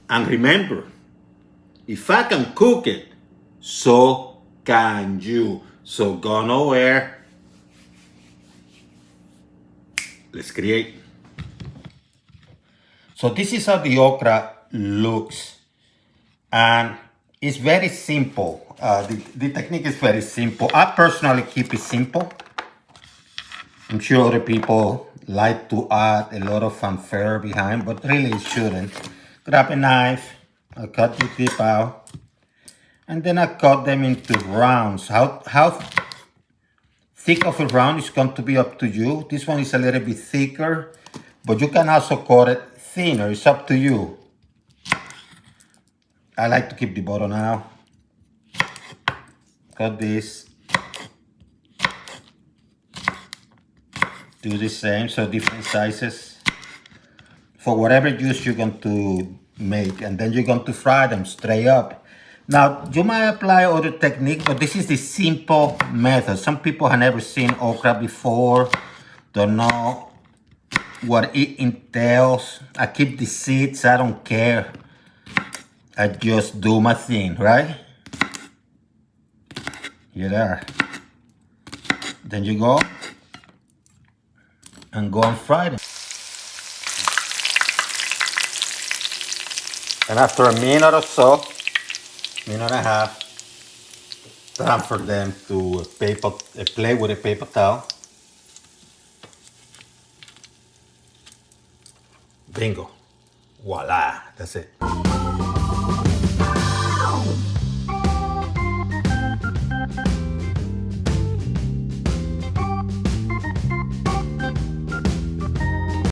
And remember, if I can cook it, so can you. So go nowhere. Let's create. So this is how the okra looks. And it's very simple. The technique is very simple. I personally keep it simple. I'm sure other people like to add a lot of fanfare behind, but really it shouldn't. Grab a knife, I cut the tip out, and then I cut them into rounds. How thick of a round is going to be up to you. This one is a little bit thicker, but you can also cut it thinner. It's up to you. I like to keep the bottom out. Cut this. Do the same, so different sizes. For whatever juice you're going to make, and then you're going to fry them straight up. Now, you might apply other technique, but this is the simple method. Some people have never seen okra before, don't know what it entails. I keep the seeds, I don't care. I just do my thing, right? Here they are. Then you go and fry them. And after a minute or so, minute and a half, transfer them to a plate with a paper towel. Bingo. Voila, that's it.